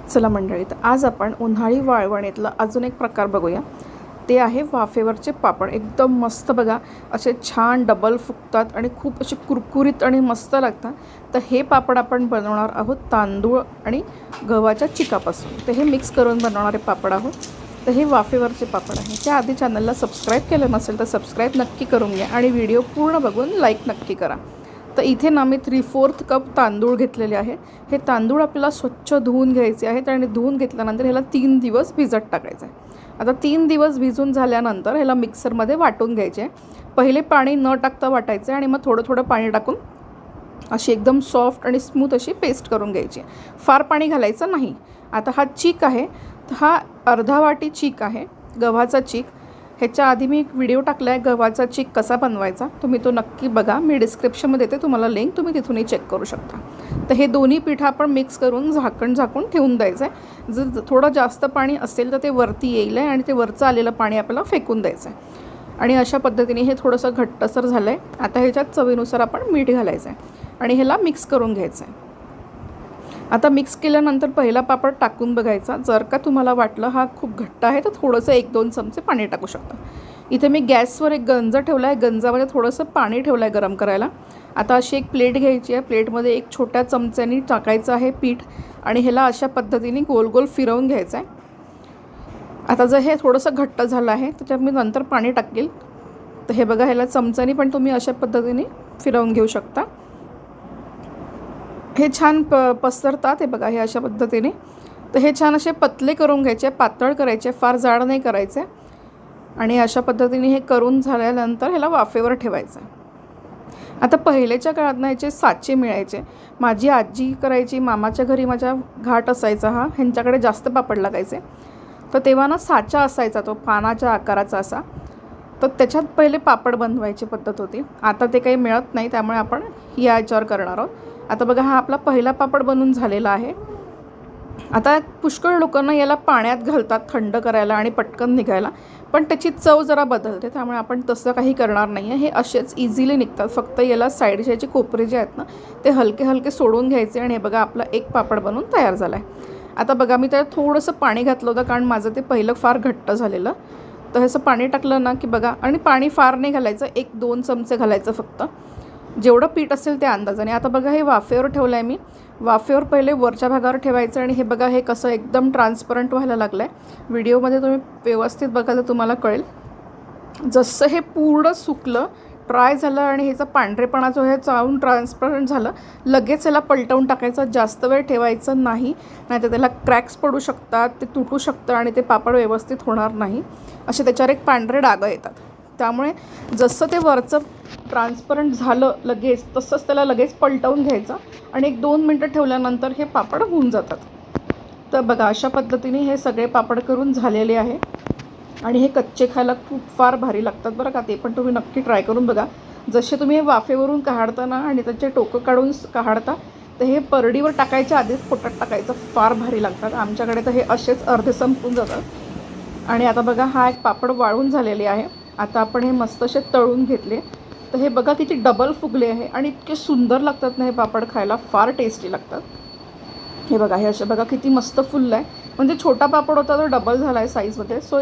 चला मंडळी, तर आज आपण उन्हाळी वाळवणीतला अजून एक प्रकार बघूया. ते आहे वाफेवरचे पापड. एकदम मस्त बघा, असे छान डबल फुगतात आणि खूप असे कुरकुरीत आणि मस्त लागतात. तर हे पापड आपण बनवणार आहोत तांदूळ आणि गव्हाच्या चिकापासून. तर हे मिक्स करून बनवणारे पापड आहोत. तर हे वाफेवरचे पापड आहे. त्याआधी चॅनलला सबस्क्राईब केलं नसेल तर सबस्क्राईब नक्की करून घ्या आणि व्हिडिओ पूर्ण बघून लाईक नक्की करा. तर इथे ना मी 3/4 कप तांदूळ घेतलेले आहे. हे तांदूळ आपल्याला स्वच्छ धुवून घ्यायचे आहेत आणि धुवून घेतल्यानंतर ह्याला 3 दिवस भिजत टाकायचं आहे. आता 3 दिवस भिजून झाल्यानंतर ह्याला मिक्सरमध्ये वाटून घ्यायचे आहे. पहिले पाणी न टाकता वाटायचं आहे आणि मग थोडं थोडं पाणी टाकून अशी एकदम सॉफ्ट आणि स्मूथ अशी पेस्ट करून घ्यायची. फार पाणी घालायचं नाही. आता हा चीक आहे, तर हा अर्धा वाटी चीक आहे, गव्हाचा चीक. ह्याच्या आधी मी एक व्हिडिओ टाकला आहे गव्हाचा चीक कसा बनवायचा, तुम्ही तो नक्की बघा. मी डिस्क्रिप्शनमध्ये देते तुम्हाला लिंक, तुम्ही तिथूनही चेक करू शकता. तर हे दोन्ही पीठ आपण मिक्स करून झाकून ठेवून द्यायचं आहे. जर थोडं जास्त पाणी असेल तर ते वरती येईल आहे आणि ते वरचं आलेलं पाणी आपल्याला फेकून द्यायचं आहे. आणि अशा पद्धतीने हे थोडंसं घट्टसर झालं आहे. आता ह्याच्यात चवीनुसार आपण मीठ घालायचं आहे आणि ह्याला मिक्स करून घ्यायचं आहे. आता मिक्स केल्यानंतर पहिला पापड टाकून बघायचा. जर का तुम्हाला वाटलं हा खूप घट्ट आहे तर थोडंसं 1-2 चमचे पाणी टाकू शकता. इथे मी गॅसवर एक गंज ठेवला आहे. गंजामध्ये थोडंसं पाणी ठेवलं आहे गरम करायला. आता अशी एक प्लेट घ्यायची आहे. प्लेटमध्ये एक छोट्या चमच्यानी टाकायचं आहे पीठ आणि ह्याला अशा पद्धतीने गोल गोल फिरवून घ्यायचं आहे. आता जर हे थोडंसं घट्ट झालं आहे त्याच्यात मी नंतर पाणी टाकेल. तर हे बघा, ह्याला चमच्यानी पण तुम्ही अशा पद्धतीने फिरवून घेऊ शकता. हे छान पसरतात. हे बघा, हे अशा पद्धतीने. तर हे छान असे पतले करून घ्यायचे, पातळ करायचे, फार जाड नाही करायचे. आणि अशा पद्धतीने हे करून झाल्यानंतर ह्याला वाफेवर ठेवायचं. आता पहिलेच्या काळात ना ह्याचे साचे मिळायचे. माझी आजी करायची, मामाच्या घरी माझ्या घाट असायचा हा, ह्यांच्याकडे जास्त पापड लागायचे. तर तेव्हा ना साचा असायचा, तो पानाच्या आकाराचा असा. तर त्याच्यात पहिले पापड बनवायची पद्धत होती. आता ते काही मिळत नाही, त्यामुळे आपण या याच्यावर करणार आहोत. आता बघा, हा आपला पहिला पापड बनून झालेला आहे. आता पुष्कळ लोकांना याला पाण्यात घालतात थंड करायला आणि पटकन निघायला, पण त्याची चव जरा बदलते, त्यामुळे आपण तसं काही करणार नाही आहे. हे असेच इझिली निघतात. फक्त याला साईडचे याचे कोपरे जे आहेत ना ते हलके हलके सोडून घ्यायचे. आणि हे बघा, आपला एक पापड बनून तयार झाला आहे. आता बघा, मी त्यात थोडंसं पाणी घातलं होतं कारण माझं ते पहिलं फार घट्ट झालेलं. तर ह्याचं पाणी टाकलं ना की बघा, आणि पाणी फार नाही घालायचं, 1-2 चमचे घालायचं फक्त, जेवढं पीठ असेल त्या अंदाजाने. आता बघा, हे वाफेवर ठेवलं आहे मी. वाफेवर पहिले वरच्या भागावर ठेवायचं आणि हे बघा, हे कसं एकदम ट्रान्सपरंट व्हायला लागलं आहे. व्हिडिओमध्ये तुम्ही व्यवस्थित बघा तर तुम्हाला कळेल. जसं हे पूर्ण सुकलं, ड्राय झालं आणि ह्याचा पांढरेपणा जो आहे चाळून ट्रान्सपरंट झालं, लगेच याला पलटवून टाकायचं. जास्त वेळ ठेवायचं नाही, नाहीतर त्याला क्रॅक्स पडू शकतात, ते तुटू शकतं आणि ते पापड व्यवस्थित होणार नाही. असे त्याच्यावर एक पांढरे डाग येतात. त्यामुळे जसं ते वरचं ट्रान्सपरंट झालं लगेच, तसंच त्याला लगेच पलटवून घ्यायचं आणि 1-2 मिनटं ठेवल्यानंतर हे पापड होऊन जातात. तर बघा, अशा पद्धतीने हे सगळे पापड करून झालेले आहे. आणि हे कच्चे खायला खूप फार भारी लागतात बरं का. ते पण तुम्ही नक्की ट्राय करून बघा. जसे तुम्ही हे वाफेवरून काढता ना आणि त्याचे टोकं काढून काढता, तर हे परडीवर टाकायच्या आधीच पोटात टाकायचं, फार भारी लागतात. आमच्याकडे तर हे असेच अर्धे संपून जातात. आणि आता बघा, हा एक पापड वाळून झालेले आहे. आता आपण हे मस्त असे तळून घेतले. तर हे बघा, किती डबल फुगले आहे आणि इतके सुंदर लागतात ना हे पापड, खायला फार टेस्टी लागतात. हे बघा, हे असे बघा किती मस्त फुललं आहे. म्हणजे छोटा पापड होता तो डबल झाला आहे साईजमध्ये. सो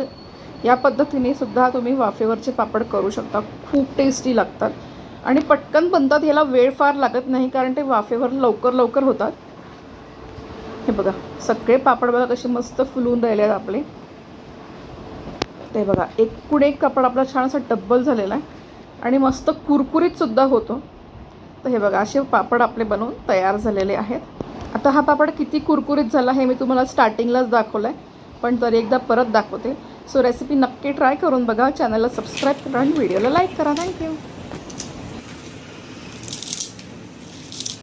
या पद्धतीने सुद्धा तुम्ही वाफेवरचे पापड करू शकता. खूप टेस्टी लागतात आणि पटकन बनतात. याला वेळ फार लागत नाही कारण ते वाफेवर लवकर होतात. हे बघा, सगळे पापड बघा कसे मस्त फुलून राहिले आहेत आपले. ते बघा, एकूण एक पापड आपला छान असा डब्बल झालेला आहे आणि मस्त कुरकुरीतसुद्धा होतो. तर हे बघा, असे पापड आपले बनवून तयार झालेले आहेत. आता हा पापड किती कुरकुरीत झाला हे मी तुम्हाला स्टार्टिंगलाच दाखवलं आहे, पण तरी एकदा परत दाखवते. सो रेसिपी नक्की ट्राय करून बघा. चॅनलला सबस्क्राईब करा आणि व्हिडिओला लाईक करा. थँक्यू.